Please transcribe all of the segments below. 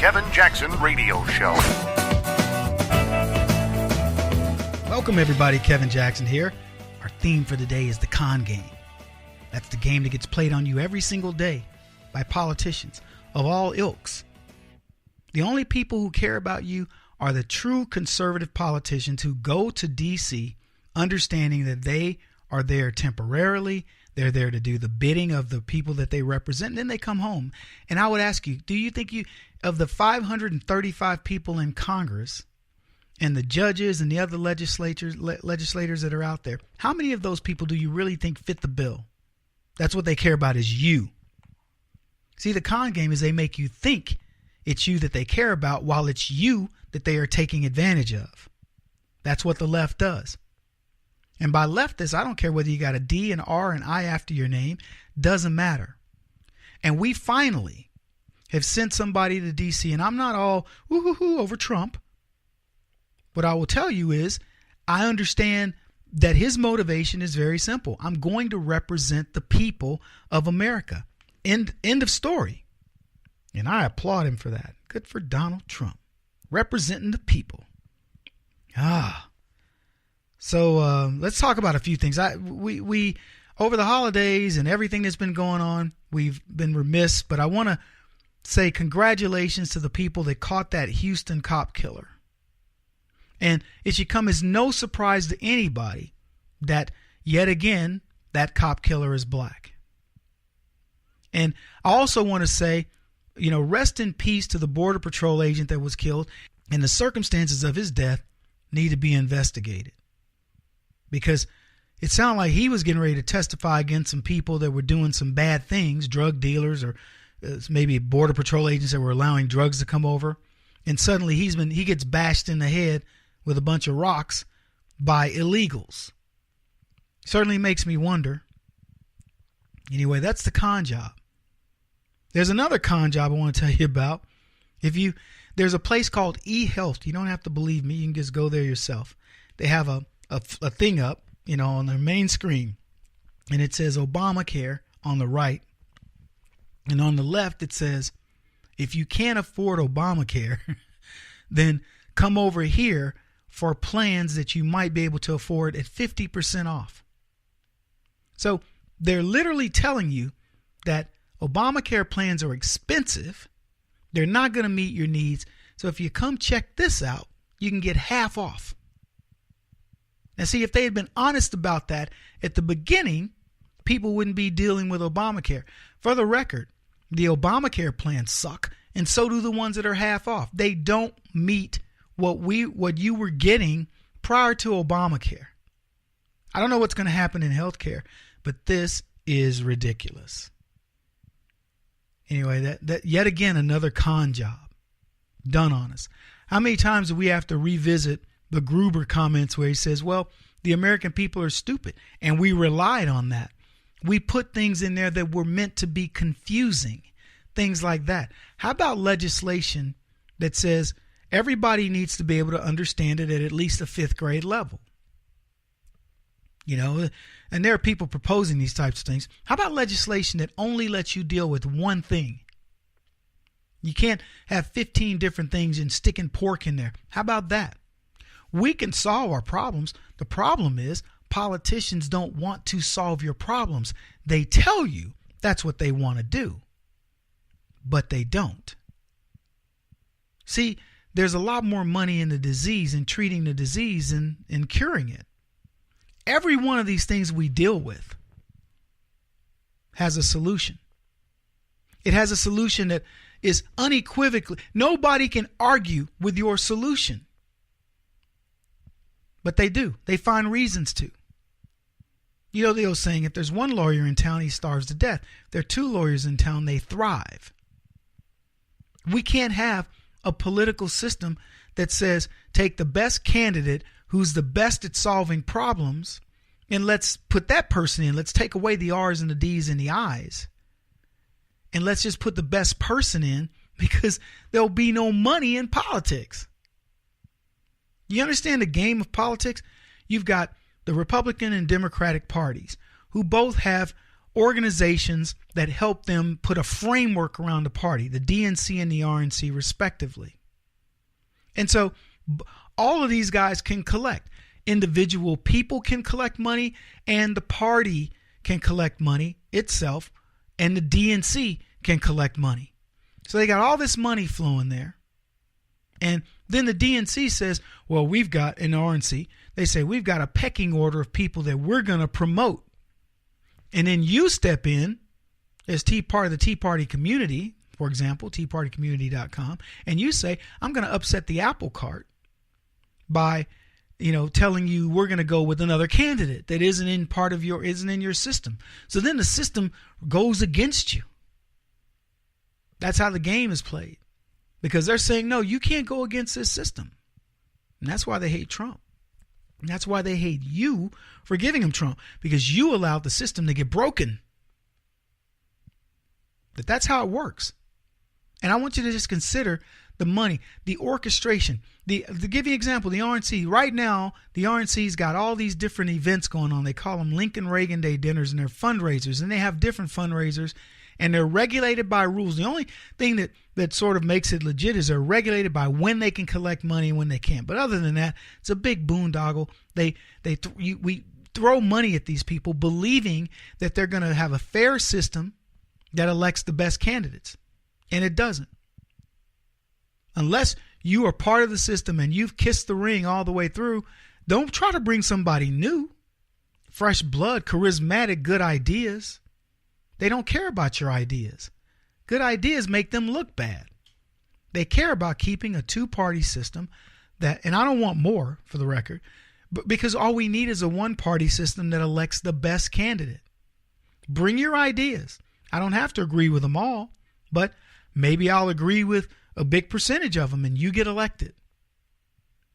Kevin Jackson Radio Show. Welcome, everybody. Kevin Jackson here. Our theme for today is the con game. That's the game that gets played on you every single day by politicians of all ilks. The only people who care about you are the true conservative politicians who go to D.C. understanding that they are there temporarily. They're there to do the bidding of the people that they represent, and then they come home. And I would ask you, do you think of the 535 people in Congress and the judges and the other legislators that are out there, how many of those people do you really think fit the bill? That's what they care about, is you. See, the con game is they make you think it's you that they care about while it's you that they are taking advantage of. That's what the left does. And by leftists, I don't care whether you got a D, an R, an I after your name, doesn't matter. And we finally have sent somebody to D.C., and I'm not all woo-hoo-hoo over Trump. What I will tell you is I understand that his motivation is very simple. I'm going to represent the people of America. End of story. And I applaud him for that. Good for Donald Trump. Representing the people. So let's talk about a few things. We over the holidays and everything that's been going on, we've been remiss, but I want to say congratulations to the people that caught that Houston cop killer. And it should come as no surprise to anybody that, yet again, that cop killer is black. And I also want to say, rest in peace to the Border Patrol agent that was killed, and the circumstances of his death need to be investigated. Because it sounded like he was getting ready to testify against some people that were doing some bad things, drug dealers or maybe Border Patrol agents that were allowing drugs to come over. And suddenly he gets bashed in the head with a bunch of rocks by illegals. Certainly makes me wonder. Anyway, that's the con job. There's another con job I want to tell you about. There's a place called eHealth. You don't have to believe me. You can just go there yourself. They have a thing up, on their main screen, and it says Obamacare on the right, and on the left it says, if you can't afford Obamacare, then come over here for plans that you might be able to afford at 50% off. So they're literally telling you that Obamacare plans are expensive. They're not going to meet your needs. So if you come check this out, you can get half off. Now, see, if they had been honest about that at the beginning, people wouldn't be dealing with Obamacare. For the record, the Obamacare plans suck, and so do the ones that are half off. They don't meet what you were getting prior to Obamacare. I don't know what's going to happen in healthcare, but this is ridiculous. Anyway, that yet again another con job done on us. How many times do we have to revisit the Gruber comments where he says, well, the American people are stupid, and we relied on that. We put things in there that were meant to be confusing, things like that. How about legislation that says everybody needs to be able to understand it at least a fifth grade level? And there are people proposing these types of things. How about legislation that only lets you deal with one thing? You can't have 15 different things and sticking pork in there. How about that? We can solve our problems. The problem is politicians don't want to solve your problems. They tell you that's what they want to do, but they don't. See, there's a lot more money in the disease and treating the disease and in curing it. Every one of these things we deal with has a solution. It has a solution that is unequivocally, nobody can argue with your solution. But they do. They find reasons to. The old saying, if there's one lawyer in town, he starves to death. If there are two lawyers in town, they thrive. We can't have a political system that says, take the best candidate who's the best at solving problems, and let's put that person in. Let's take away the R's and the D's and the I's. And let's just put the best person in, because there'll be no money in politics. You understand the game of politics? You've got the Republican and Democratic parties who both have organizations that help them put a framework around the party, the DNC and the RNC respectively. And so all of these guys can collect. Individual people can collect money, and the party can collect money itself, and the DNC can collect money. So they got all this money flowing there. And then the DNC says, well, we've got, in the RNC, they say, we've got a pecking order of people that we're going to promote. And then you step in as part of the Tea Party community, for example, teapartycommunity.com, and you say, I'm going to upset the apple cart by, telling you we're going to go with another candidate that isn't in your system. So then the system goes against you. That's how the game is played. Because they're saying, no, you can't go against this system. And that's why they hate Trump. And that's why they hate you for giving him Trump, because you allowed the system to get broken. But that's how it works. And I want you to just consider the money, the orchestration. To give you an example, the RNC, right now, the RNC's got all these different events going on. They call them Lincoln Reagan Day dinners, and they're fundraisers, and they have different fundraisers, and they're regulated by rules. The only thing that sort of makes it legit is they're regulated by when they can collect money and when they can't. But other than that, it's a big boondoggle. We throw money at these people believing that they're going to have a fair system that elects the best candidates. And it doesn't. Unless you are part of the system and you've kissed the ring all the way through, don't try to bring somebody new. Fresh blood, charismatic, good ideas. They don't care about your ideas. Good ideas make them look bad. They care about keeping a two-party system and I don't want more, for the record, but because all we need is a one-party system that elects the best candidate. Bring your ideas. I don't have to agree with them all, but maybe I'll agree with a big percentage of them and you get elected.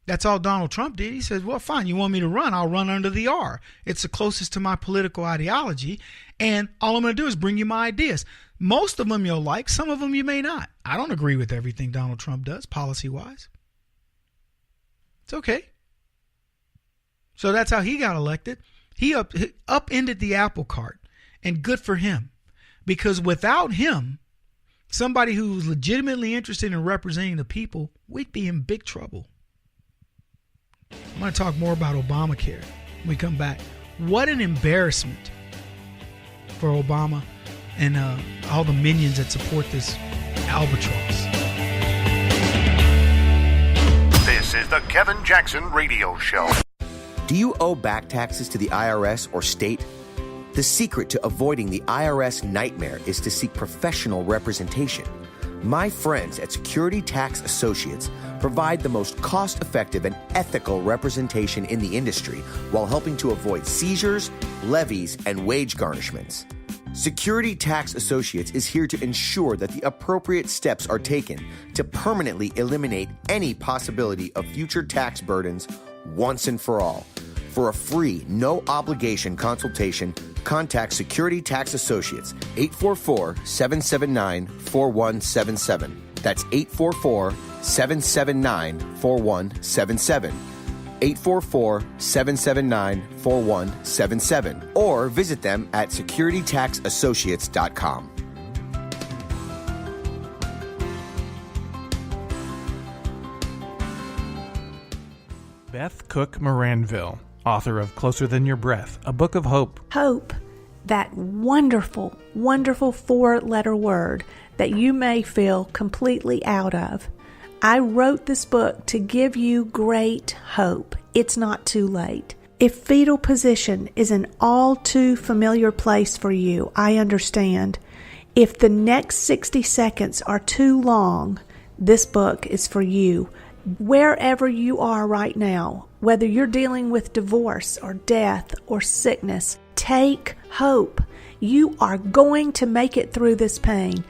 That's all Donald Trump did. He says, well, fine, you want me to run? I'll run under the R. It's the closest to my political ideology, and all I'm going to do is bring you my ideas. Most of them you'll like. Some of them you may not. I don't agree with everything Donald Trump does, policy-wise. It's okay. So that's how he got elected. He upended the apple cart, and good for him. Because without him, somebody who's legitimately interested in representing the people, we'd be in big trouble. I'm going to talk more about Obamacare when we come back. What an embarrassment for Obama and all the minions that support this albatross. This is the Kevin Jackson Radio Show. Do you owe back taxes to the IRS or state? The secret to avoiding the IRS nightmare is to seek professional representation. My friends at Security Tax Associates provide the most cost-effective and ethical representation in the industry while helping to avoid seizures, levies, and wage garnishments. Security Tax Associates is here to ensure that the appropriate steps are taken to permanently eliminate any possibility of future tax burdens once and for all. For a free, no-obligation consultation, contact Security Tax Associates, 844-779-4177. That's 844-779-4177. 844-779-4177. Or visit them at securitytaxassociates.com. Beth Cook Moranville, author of Closer Than Your Breath, a book of hope. Hope, that wonderful, wonderful four-letter word that you may feel completely out of. I wrote this book to give you great hope. It's not too late. If fetal position is an all too familiar place for you, I understand. If the next 60 seconds are too long, this book is for you. Wherever you are right now, whether you're dealing with divorce or death or sickness, take hope. You are going to make it through this pain.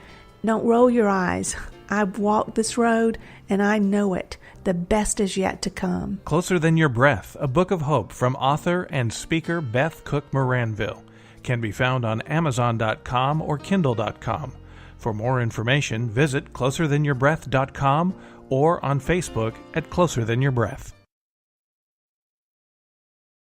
Don't roll your eyes. I've walked this road and I know it. The best is yet to come. Closer Than Your Breath, a book of hope from author and speaker Beth Cook Moranville, can be found on Amazon.com or Kindle.com. For more information, visit closerthanyourBreath.com or on Facebook at Closer Than Your Breath.